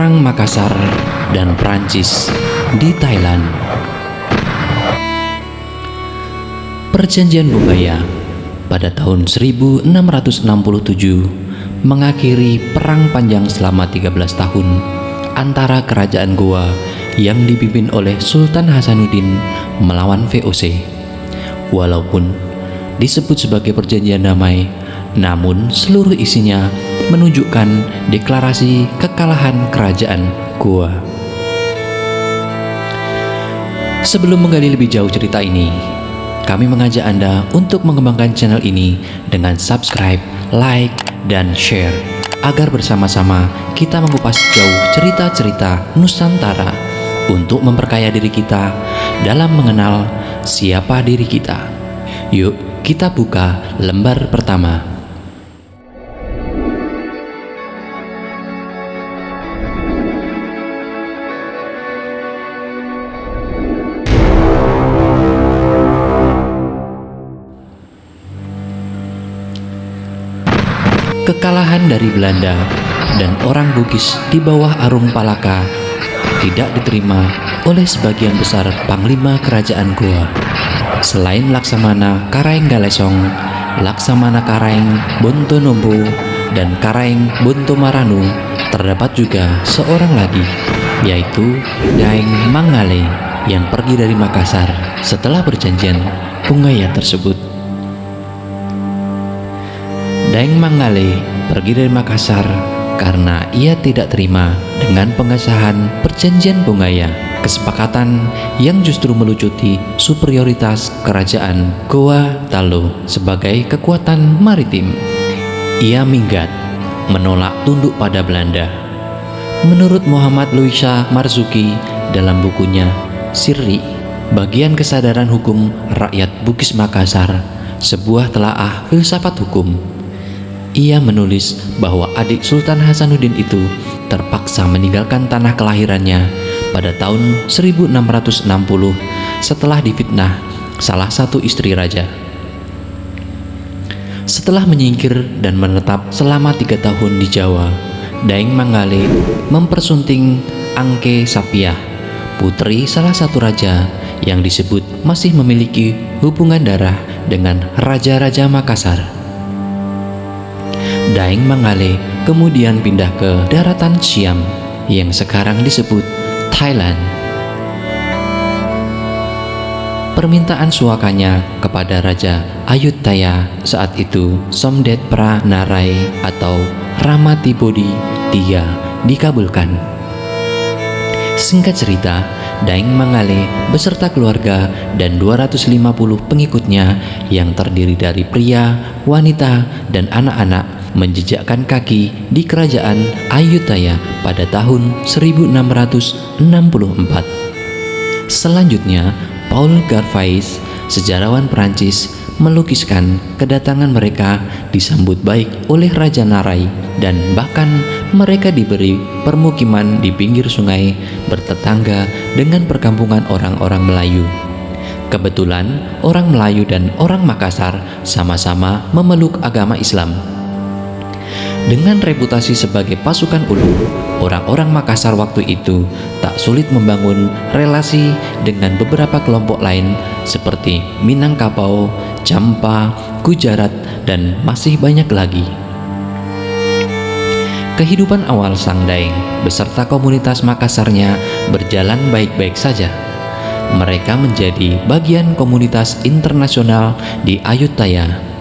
Perang Makassar dan Prancis di Thailand. Perjanjian Bogaya pada tahun 1667 mengakhiri perang panjang selama 13 tahun antara kerajaan Goa yang dipimpin oleh Sultan Hasanuddin melawan VOC. Walaupun disebut sebagai perjanjian damai, namun seluruh isinya menunjukkan deklarasi kekalahan kerajaan Goa. Sebelum menggali lebih jauh cerita ini, kami mengajak Anda untuk mengembangkan channel ini dengan subscribe, like, dan share agar bersama-sama kita mengupas jauh cerita-cerita Nusantara untuk memperkaya diri kita dalam mengenal siapa diri kita. Yuk, kita buka lembar pertama. Kekalahan dari Belanda dan orang Bugis di bawah Arung Palaka tidak diterima oleh sebagian besar panglima kerajaan Goa. Selain Laksamana Karaeng Galesong, Laksamana Karaeng Bontonombo, dan Karaeng Bontomaranu, terdapat juga seorang lagi, yaitu Daeng Mangale yang pergi dari Makassar setelah perjanjian Bogaya tersebut. Daeng Mangale pergi dari Makassar karena ia tidak terima dengan pengesahan perjanjian Bogaya, kesepakatan yang justru melucuti superioritas kerajaan Goa Talo sebagai kekuatan maritim. Ia minggat, menolak tunduk pada Belanda. Menurut Muhammad Louisa Marzuki dalam bukunya Sirri, Bagian Kesadaran Hukum Rakyat Bugis Makassar, sebuah telaah filsafat hukum, ia menulis bahwa adik Sultan Hasanuddin itu terpaksa meninggalkan tanah kelahirannya pada tahun 1660 setelah difitnah salah satu istri raja. Setelah menyingkir dan menetap selama 3 tahun di Jawa, Daeng Mangale mempersunting Angke Sapiah, putri salah satu raja yang disebut masih memiliki hubungan darah dengan Raja-Raja Makassar. Daeng Mangale kemudian pindah ke daratan Siam yang sekarang disebut Thailand. Permintaan suakanya kepada Raja Ayutthaya saat itu, Somdet Pranarai atau Ramatibodi III, dikabulkan. Singkat cerita, Daeng Mangale beserta keluarga dan 250 pengikutnya yang terdiri dari pria, wanita, dan anak-anak menjejakkan kaki di kerajaan Ayutthaya pada tahun 1664. Selanjutnya, Paul Garvais, sejarawan Prancis, melukiskan kedatangan mereka disambut baik oleh Raja Narai dan bahkan mereka diberi permukiman di pinggir sungai bertetangga dengan perkampungan orang-orang Melayu. Kebetulan orang Melayu dan orang Makassar sama-sama memeluk agama Islam. Dengan reputasi sebagai pasukan ulu, orang-orang Makassar waktu itu tak sulit membangun relasi dengan beberapa kelompok lain seperti Minangkabau, Champa, Gujarat, dan masih banyak lagi. Kehidupan awal Sang Daeng beserta komunitas Makassarnya berjalan baik-baik saja. Mereka menjadi bagian komunitas internasional di Ayutthaya.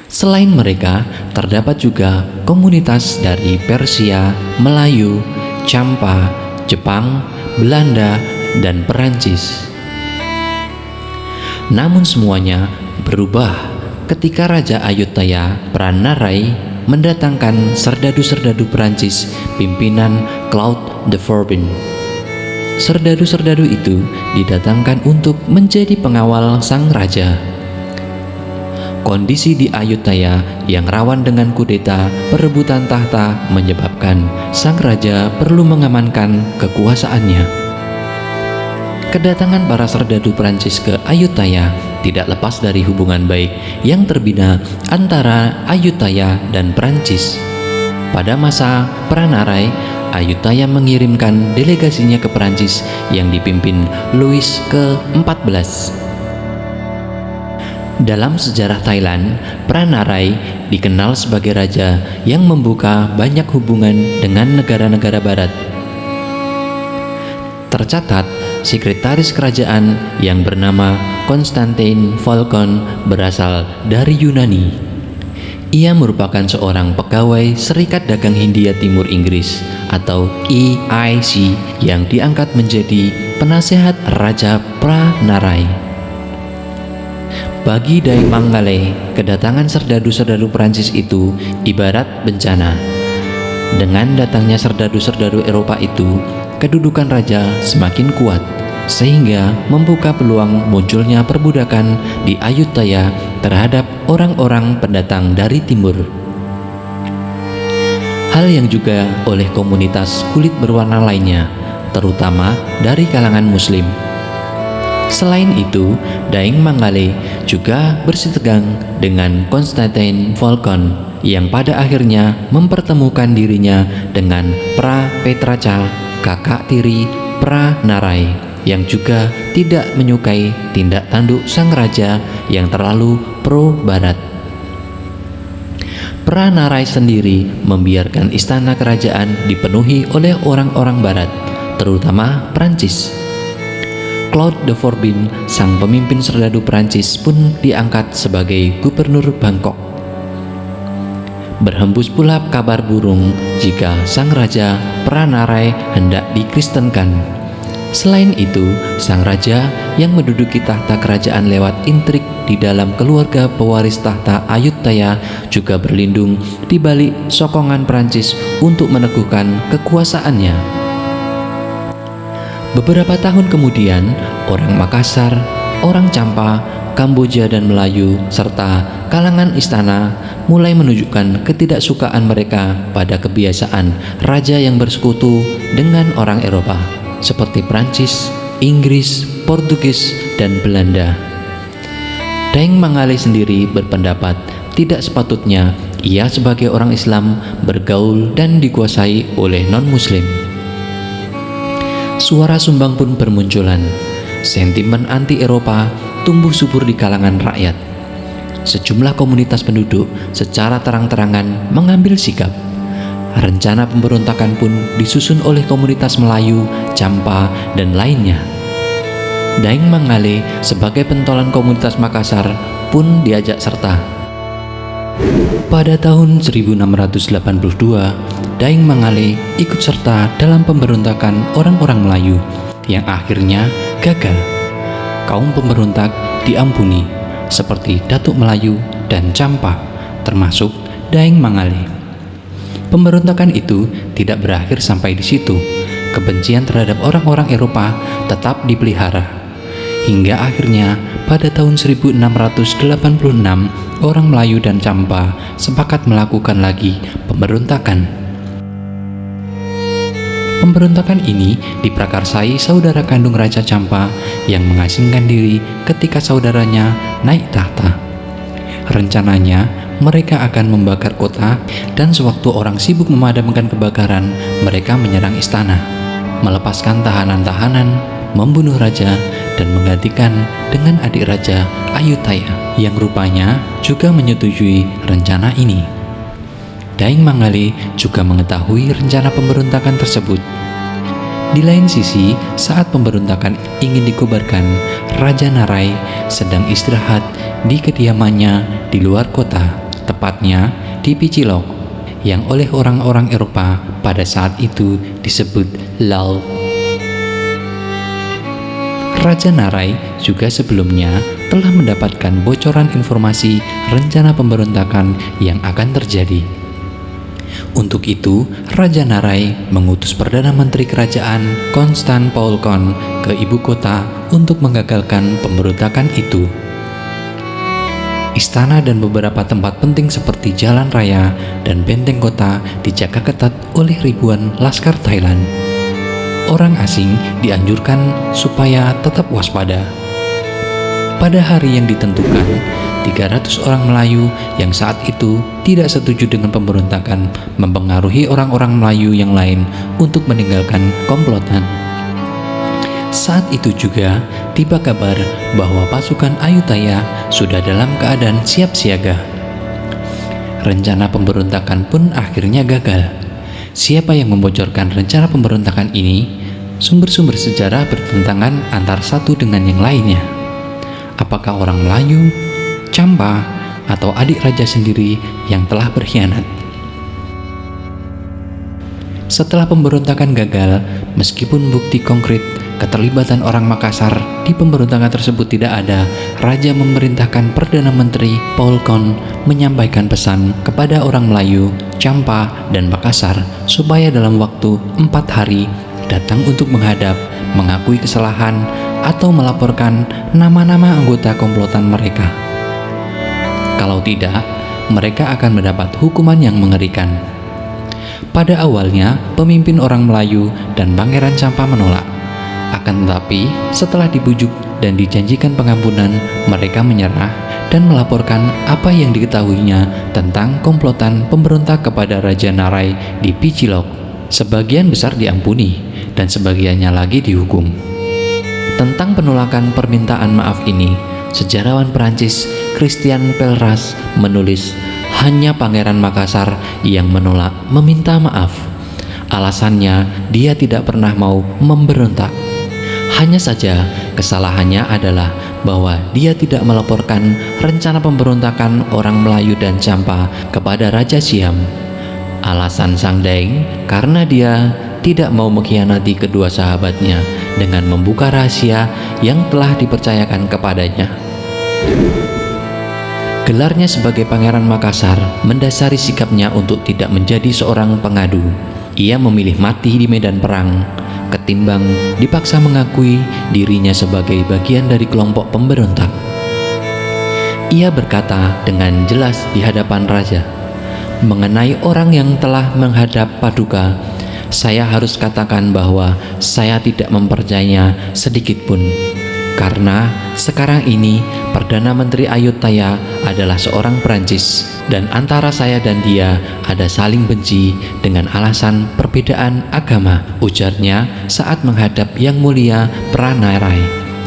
Selain mereka, terdapat juga komunitas dari Persia, Melayu, Champa, Jepang, Belanda, dan Perancis. Namun semuanya berubah ketika Raja Ayutthaya Pranarai mendatangkan serdadu-serdadu Perancis pimpinan Claude de Bourbon. Serdadu-serdadu itu didatangkan untuk menjadi pengawal sang raja. Kondisi di Ayutthaya yang rawan dengan kudeta perebutan tahta menyebabkan sang raja perlu mengamankan kekuasaannya. Kedatangan para serdadu Prancis ke Ayutthaya tidak lepas dari hubungan baik yang terbina antara Ayutthaya dan Prancis. Pada masa Pranarai, Ayutthaya mengirimkan delegasinya ke Perancis yang dipimpin Louis ke-14. Dalam sejarah Thailand, Pranarai dikenal sebagai raja yang membuka banyak hubungan dengan negara-negara barat. Tercatat, sekretaris kerajaan yang bernama Konstantin Falcon berasal dari Yunani. Ia merupakan seorang pegawai Serikat Dagang Hindia Timur Inggris atau EIC yang diangkat menjadi penasehat Raja Pranarai. Bagi Daeng Manggale, kedatangan serdadu-serdadu Prancis itu ibarat bencana. Dengan datangnya serdadu-serdadu Eropa itu, kedudukan raja semakin kuat, sehingga membuka peluang munculnya perbudakan di Ayutthaya terhadap orang-orang pendatang dari timur. Hal yang juga oleh komunitas kulit berwarna lainnya, terutama dari kalangan Muslim. Selain itu, Daeng Manggale juga bersitegang dengan Konstantin Falcon yang pada akhirnya mempertemukan dirinya dengan Prapetraca, kakak tiri Pranarai, yang juga tidak menyukai tindak tanduk sang raja yang terlalu pro-barat. Pranarai sendiri membiarkan istana kerajaan dipenuhi oleh orang-orang barat, terutama Prancis. Claude de Forbin, sang pemimpin serdadu Prancis, pun diangkat sebagai gubernur Bangkok. Berhembus pula kabar burung jika sang raja Pranarai hendak dikristenkan. Selain itu, sang raja yang menduduki tahta kerajaan lewat intrik di dalam keluarga pewaris tahta Ayutthaya juga berlindung di balik sokongan Prancis untuk meneguhkan kekuasaannya. Beberapa tahun kemudian, orang Makassar, orang Champa, Kamboja dan Melayu, serta kalangan istana mulai menunjukkan ketidaksukaan mereka pada kebiasaan raja yang bersekutu dengan orang Eropa, seperti Prancis, Inggris, Portugis, dan Belanda. Daeng Manggale sendiri berpendapat tidak sepatutnya ia sebagai orang Islam bergaul dan dikuasai oleh non-Muslim. Suara sumbang pun bermunculan. Sentimen anti-Eropa tumbuh subur di kalangan rakyat. Sejumlah komunitas penduduk secara terang-terangan mengambil sikap. Rencana pemberontakan pun disusun oleh komunitas Melayu, Champa, dan lainnya. Daeng Manggale sebagai pentolan komunitas Makassar pun diajak serta. Pada tahun 1682, Daeng Manggale ikut serta dalam pemberontakan orang-orang Melayu yang akhirnya gagal. Kaum pemberontak diampuni seperti Datuk Melayu dan Champa, termasuk Daeng Manggale. Pemberontakan itu tidak berakhir sampai di situ. Kebencian terhadap orang-orang Eropa tetap dipelihara. Hingga akhirnya pada tahun 1686, orang Melayu dan Champa sepakat melakukan lagi pemberontakan. Pemberontakan ini diprakarsai saudara kandung Raja Champa yang mengasingkan diri ketika saudaranya naik tahta. Rencananya, mereka akan membakar kota dan sewaktu orang sibuk memadamkan kebakaran, mereka menyerang istana, melepaskan tahanan-tahanan, membunuh raja, dan menggantikan dengan adik raja Ayutthaya yang rupanya juga menyetujui rencana ini. Daeng Manggale juga mengetahui rencana pemberontakan tersebut. Di lain sisi, saat pemberontakan ingin dikobarkan, Raja Narai sedang istirahat di kediamannya di luar kota, tepatnya di Picilok, yang oleh orang-orang Eropa pada saat itu disebut Laos. Raja Narai juga sebelumnya telah mendapatkan bocoran informasi rencana pemberontakan yang akan terjadi. Untuk itu, Raja Narai mengutus Perdana Menteri Kerajaan Konstan Paulkon ke ibu kota untuk menggagalkan pemberontakan itu. Istana dan beberapa tempat penting seperti jalan raya dan benteng kota dijaga ketat oleh ribuan laskar Thailand. Orang asing dianjurkan supaya tetap waspada. Pada hari yang ditentukan, 300 orang Melayu yang saat itu tidak setuju dengan pemberontakan mempengaruhi orang-orang Melayu yang lain untuk meninggalkan komplotan. Saat itu juga tiba kabar bahwa pasukan Ayutthaya sudah dalam keadaan siap siaga. Rencana pemberontakan pun akhirnya gagal. Siapa yang membocorkan rencana pemberontakan ini? Sumber-sumber sejarah bertentangan antara satu dengan yang lainnya. Apakah orang Melayu, Champa, atau adik raja sendiri yang telah berkhianat? Setelah pemberontakan gagal, meskipun bukti konkret keterlibatan orang Makassar di pemberontakan tersebut tidak ada, Raja memerintahkan Perdana Menteri Paul Kon menyampaikan pesan kepada orang Melayu, Champa, dan Makassar supaya dalam waktu 4 hari datang untuk menghadap, mengakui kesalahan, atau melaporkan nama-nama anggota komplotan mereka. Kalau tidak, mereka akan mendapat hukuman yang mengerikan. Pada awalnya, pemimpin orang Melayu dan Pangeran Champa menolak. Akan tetapi, setelah dibujuk dan dijanjikan pengampunan, mereka menyerah dan melaporkan apa yang diketahuinya tentang komplotan pemberontak kepada Raja Narai di Picilok. Sebagian besar diampuni dan sebagiannya lagi dihukum. Tentang penolakan permintaan maaf ini, sejarawan Perancis Christian Pelleras menulis, hanya Pangeran Makassar yang menolak meminta maaf. Alasannya, dia tidak pernah mau memberontak. Hanya saja kesalahannya adalah bahwa dia tidak melaporkan rencana pemberontakan orang Melayu dan Champa kepada Raja Siam. Alasan Sang Daeng karena dia tidak mau mengkhianati kedua sahabatnya dengan membuka rahasia yang telah dipercayakan kepadanya. Gelarnya sebagai Pangeran Makassar mendasari sikapnya untuk tidak menjadi seorang pengadu. Ia memilih mati di medan perang ketimbang dipaksa mengakui dirinya sebagai bagian dari kelompok pemberontak. Ia berkata dengan jelas di hadapan raja, mengenai orang yang telah menghadap Paduka, saya harus katakan bahwa saya tidak mempercayainya sedikit pun. Karena sekarang ini Perdana Menteri Ayutthaya adalah seorang Perancis, dan antara saya dan dia ada saling benci dengan alasan perbedaan agama, ujarnya saat menghadap Yang Mulia Pranarai,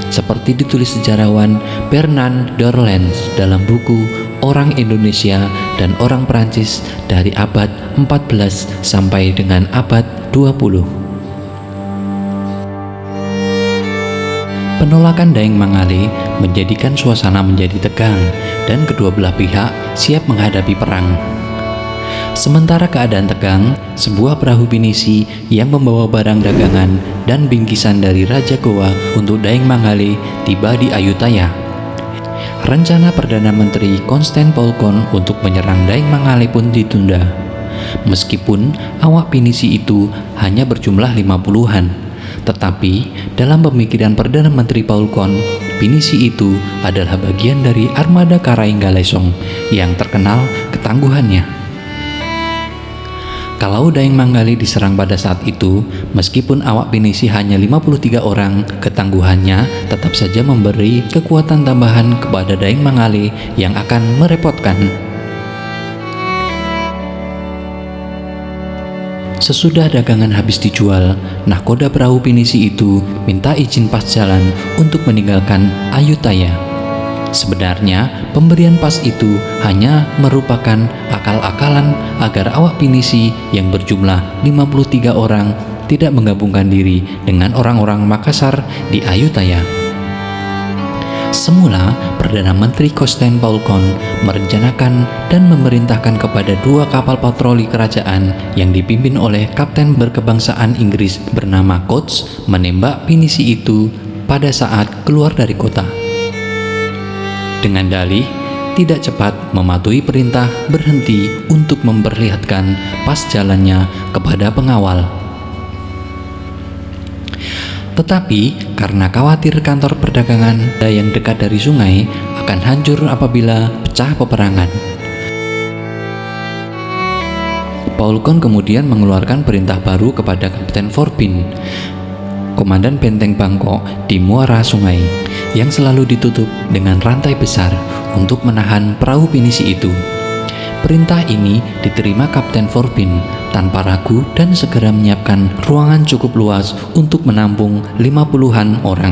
seperti ditulis sejarawan Bernard Dorlens dalam buku Orang Indonesia dan Orang Perancis dari abad 14 sampai dengan abad 20. Penolakan Daeng Mangale menjadikan suasana menjadi tegang dan kedua belah pihak siap menghadapi perang. Sementara keadaan tegang, sebuah perahu pinisi yang membawa barang dagangan dan bingkisan dari Raja Goa untuk Daeng Mangale tiba di Ayutthaya. Rencana Perdana Menteri Konstantin Polkon untuk menyerang Daeng Mangale pun ditunda. Meskipun awak pinisi itu hanya berjumlah 50-an, tetapi dalam pemikiran Perdana Menteri Polkon, pinisi itu adalah bagian dari armada Karainggalesong yang terkenal ketangguhannya. Kalau Daeng Mangale diserang pada saat itu, meskipun awak pinisi hanya 53 orang, ketangguhannya tetap saja memberi kekuatan tambahan kepada Daeng Mangale yang akan merepotkan. Sesudah dagangan habis dijual, nahkoda perahu pinisi itu minta izin pas jalan untuk meninggalkan Ayutthaya. Sebenarnya, pemberian pas itu hanya merupakan akal-akalan agar awak pinisi yang berjumlah 53 orang tidak menggabungkan diri dengan orang-orang Makassar di Ayutthaya. Semula, Perdana Menteri Konstantin Polkon merencanakan dan memerintahkan kepada 2 kapal patroli kerajaan yang dipimpin oleh kapten berkebangsaan Inggris bernama Coates menembak pinisi itu pada saat keluar dari kota. Dengan dalih tidak cepat mematuhi perintah berhenti untuk memperlihatkan pas jalannya kepada pengawal. Tetapi karena khawatir kantor perdagangan yang dekat dari sungai akan hancur apabila pecah peperangan, Polkon kemudian mengeluarkan perintah baru kepada Kapten Forbin, komandan benteng Bangkok di muara sungai. yang selalu ditutup dengan rantai besar untuk menahan perahu pinisi itu. Perintah ini diterima Kapten Forbin tanpa ragu dan segera menyiapkan ruangan cukup luas untuk menampung 50-an orang.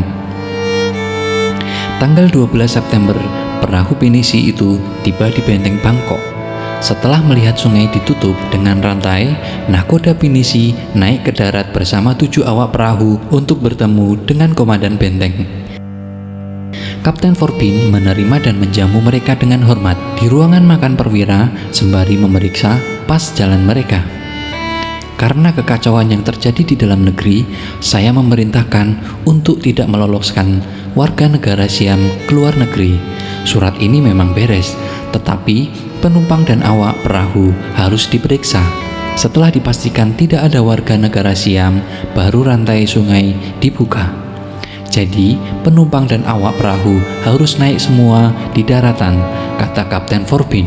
Tanggal 12 September, perahu pinisi itu tiba di benteng Bangkok. Setelah melihat sungai ditutup dengan rantai, nahkoda pinisi naik ke darat bersama 7 awak perahu untuk bertemu dengan komandan benteng. Kapten Forbin menerima dan menjamu mereka dengan hormat di ruangan makan perwira sembari memeriksa pas jalan mereka. Karena kekacauan yang terjadi di dalam negeri, saya memerintahkan untuk tidak meloloskan warga negara Siam ke luar negeri. Surat ini memang beres, tetapi penumpang dan awak perahu harus diperiksa. Setelah dipastikan tidak ada warga negara Siam, baru rantai sungai dibuka. Jadi, penumpang dan awak perahu harus naik semua di daratan, kata Kapten Forbin.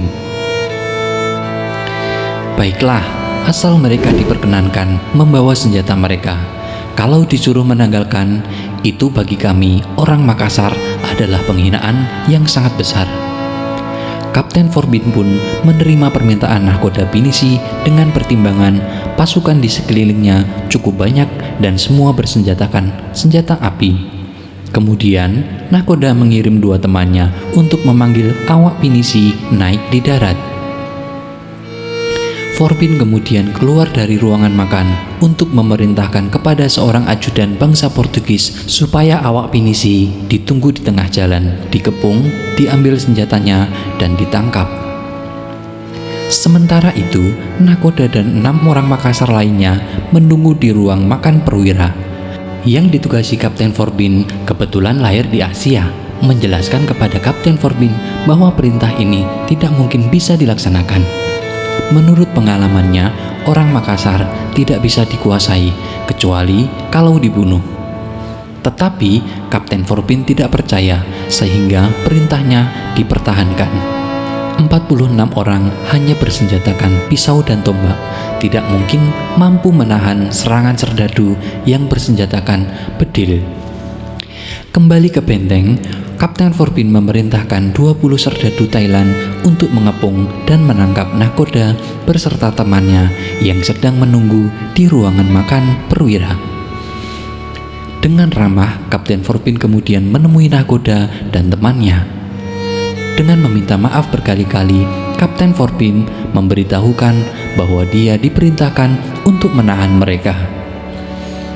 Baiklah, asal mereka diperkenankan membawa senjata mereka. Kalau disuruh menanggalkan, itu bagi kami, orang Makassar, adalah penghinaan yang sangat besar. Kapten Forbin pun menerima permintaan nahkoda pinisi dengan pertimbangan pasukan di sekelilingnya cukup banyak dan semua bersenjatakan senjata api. Kemudian, nahkoda mengirim 2 temannya untuk memanggil awak pinisi naik di darat. Forbin kemudian keluar dari ruangan makan untuk memerintahkan kepada seorang ajudan bangsa Portugis supaya awak pinisi ditunggu di tengah jalan, dikepung, diambil senjatanya, dan ditangkap. Sementara itu, nahkoda dan 6 orang Makassar lainnya menunggu di ruang makan perwira. Yang ditugasi Kapten Forbin kebetulan lahir di Asia, menjelaskan kepada Kapten Forbin bahwa perintah ini tidak mungkin bisa dilaksanakan. Menurut pengalamannya, orang Makassar tidak bisa dikuasai kecuali kalau dibunuh. Tetapi Kapten Forbin tidak percaya sehingga perintahnya dipertahankan. 46 orang hanya bersenjatakan pisau dan tombak, tidak mungkin mampu menahan serangan serdadu yang bersenjatakan bedil. Kembali ke benteng, Kapten Forbin memerintahkan 20 serdadu Thailand untuk mengepung dan menangkap nahkoda beserta temannya yang sedang menunggu di ruangan makan perwira. Dengan ramah, Kapten Forbin kemudian menemui nahkoda dan temannya. Dengan meminta maaf berkali-kali, Kapten Forbin memberitahukan bahwa dia diperintahkan untuk menahan mereka.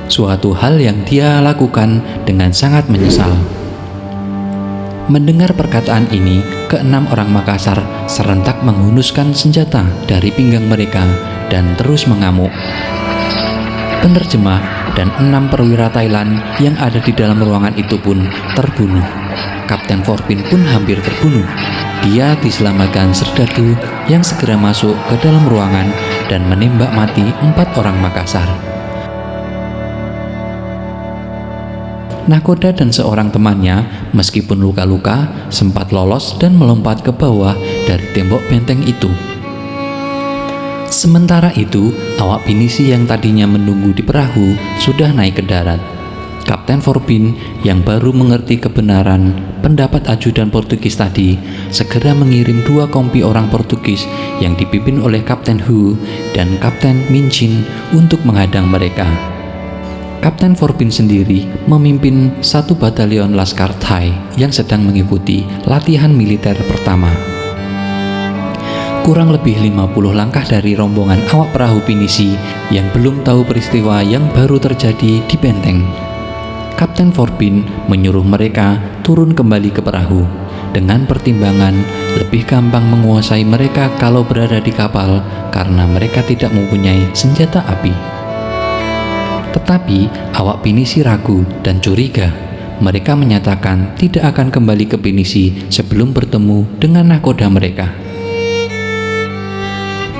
Suatu hal yang dia lakukan dengan sangat menyesal. Mendengar perkataan ini, ke-6 orang Makassar serentak menghunuskan senjata dari pinggang mereka dan terus mengamuk. Penerjemah dan 6 perwira Thailand yang ada di dalam ruangan itu pun terbunuh. Kapten Forbin pun hampir terbunuh. Dia diselamatkan serdadu yang segera masuk ke dalam ruangan dan menembak mati 4 orang Makassar. Nahkoda dan seorang temannya, meskipun luka-luka, sempat lolos dan melompat ke bawah dari tembok benteng itu. Sementara itu, awak pinisi yang tadinya menunggu di perahu sudah naik ke darat. Kapten Forbin yang baru mengerti kebenaran pendapat ajudan Portugis tadi segera mengirim 2 kompi orang Portugis yang dipimpin oleh Kapten Hu dan Kapten Minchin untuk menghadang mereka. Kapten Forbin sendiri memimpin 1 batalion Laskar Thai yang sedang mengikuti latihan militer pertama. Kurang lebih 50 langkah dari rombongan awak perahu pinisi yang belum tahu peristiwa yang baru terjadi di benteng, Kapten Forbin menyuruh mereka turun kembali ke perahu dengan pertimbangan lebih gampang menguasai mereka kalau berada di kapal karena mereka tidak mempunyai senjata api. Tetapi awak pinisi ragu dan curiga. Mereka menyatakan tidak akan kembali ke pinisi sebelum bertemu dengan nahkoda mereka.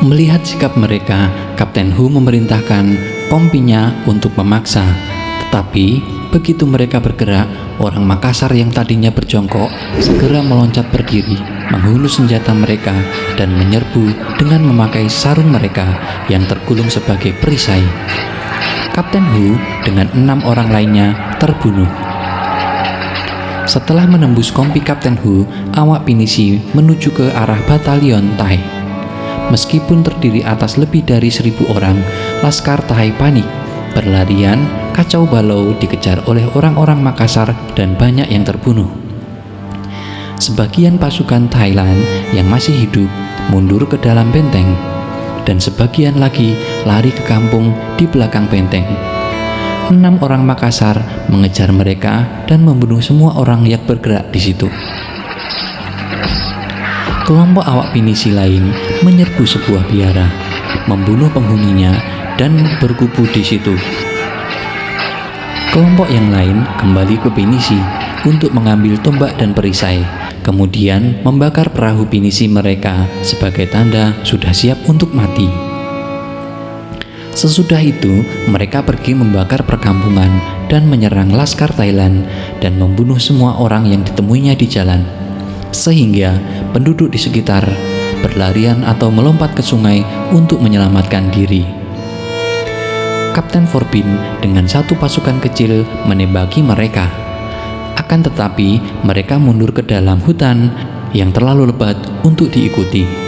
Melihat sikap mereka, Kapten Hu memerintahkan kompinya untuk memaksa. Tetapi begitu mereka bergerak, orang Makassar yang tadinya berjongkok segera meloncat berdiri, menghunus senjata mereka dan menyerbu dengan memakai sarung mereka yang tergulung sebagai perisai. Kapten Hu dengan 6 orang lainnya terbunuh. Setelah menembus kompi Kapten Hu, awak pinisi menuju ke arah batalion Thai. Meskipun terdiri atas lebih dari 1.000 orang, Laskar Thai panik, berlarian, kacau balau, dikejar oleh orang-orang Makassar dan banyak yang terbunuh. Sebagian pasukan Thailand yang masih hidup mundur ke dalam benteng, dan sebagian lagi lari ke kampung di belakang benteng. 6 orang Makassar mengejar mereka dan membunuh semua orang yang bergerak di situ. Kelompok awak pinisi lain menyerbu sebuah biara, membunuh penghuninya dan berkubu di situ. Kelompok yang lain kembali ke pinisi untuk mengambil tombak dan perisai, kemudian membakar perahu pinisi mereka sebagai tanda sudah siap untuk mati. Sesudah itu, mereka pergi membakar perkampungan dan menyerang Laskar Thailand dan membunuh semua orang yang ditemuinya di jalan, sehingga penduduk di sekitar berlarian atau melompat ke sungai untuk menyelamatkan diri. Kapten Forbin dengan satu pasukan kecil menembaki mereka. Akan tetapi, mereka mundur ke dalam hutan yang terlalu lebat untuk diikuti.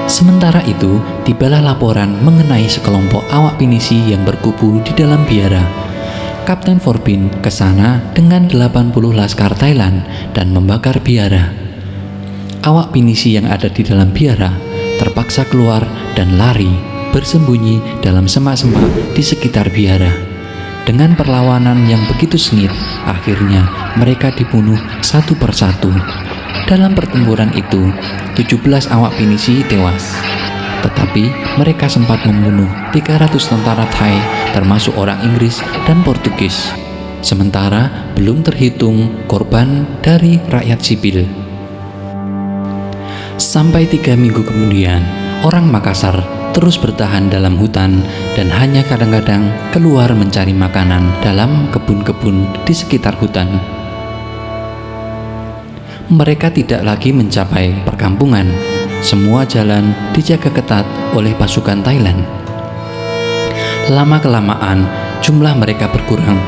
Sementara itu, tibalah laporan mengenai sekelompok awak pinisi yang berkubu di dalam biara. Kapten Forbin ke sana dengan 80 laskar Thailand dan membakar biara. Awak pinisi yang ada di dalam biara terpaksa keluar dan lari, bersembunyi dalam semak-semak di sekitar biara. Dengan perlawanan yang begitu sengit, akhirnya mereka dibunuh satu persatu. Dalam pertempuran itu, 17 awak pinisi tewas. Tetapi mereka sempat membunuh 300 tentara Thai, termasuk orang Inggris dan Portugis. Sementara belum terhitung korban dari rakyat sipil. Sampai 3 minggu kemudian, orang Makassar terus bertahan dalam hutan dan hanya kadang-kadang keluar mencari makanan dalam kebun-kebun di sekitar hutan. Mereka tidak lagi mencapai perkampungan. Semua jalan dijaga ketat oleh pasukan Thailand. Lama-kelamaan, jumlah mereka berkurang.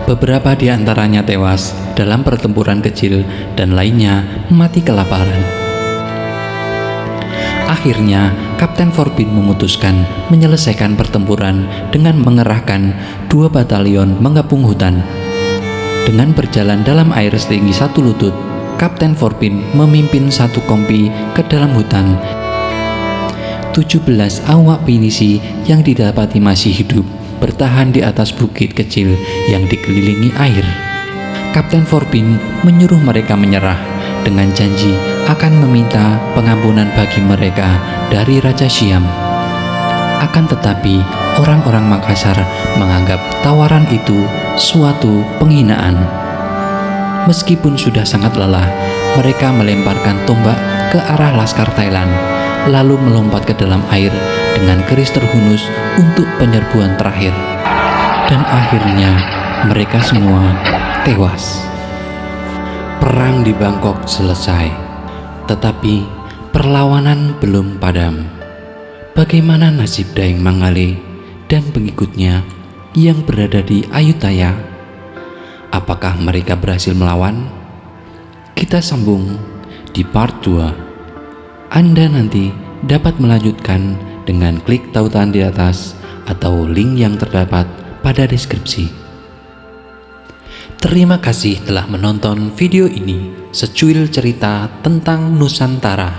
Beberapa di antaranya tewas dalam pertempuran kecil dan lainnya mati kelaparan. Akhirnya, Kapten Forbin memutuskan menyelesaikan pertempuran dengan mengerahkan 2 batalion mengepung hutan. Dengan berjalan dalam air setinggi 1 lutut, Kapten Forbin memimpin 1 kompi ke dalam hutan. 17 awak pinisi yang didapati masih hidup bertahan di atas bukit kecil yang dikelilingi air. Kapten Forbin menyuruh mereka menyerah dengan janji akan meminta pengampunan bagi mereka dari Raja Siam. Akan tetapi, orang-orang Makassar menganggap tawaran itu suatu penghinaan. Meskipun sudah sangat lelah, mereka melemparkan tombak ke arah laskar Thailand, lalu melompat ke dalam air dengan keris terhunus untuk penyerbuan terakhir. Dan akhirnya, mereka semua tewas. Perang di Bangkok selesai, tetapi perlawanan belum padam. Bagaimana nasib Daeng Mangale dan pengikutnya yang berada di Ayutthaya? Apakah mereka berhasil melawan? Kita sambung di part 2. Anda nanti dapat melanjutkan dengan klik tautan di atas atau link yang terdapat pada deskripsi. Terima kasih telah menonton video ini, secuil cerita tentang Nusantara.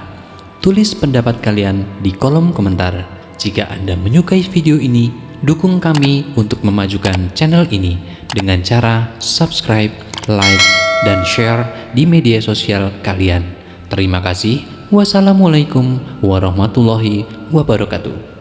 Tulis pendapat kalian di kolom komentar. Jika Anda menyukai video ini, dukung kami untuk memajukan channel ini dengan cara subscribe, like, dan share di media sosial kalian. Terima kasih. Wassalamualaikum warahmatullahi wabarakatuh.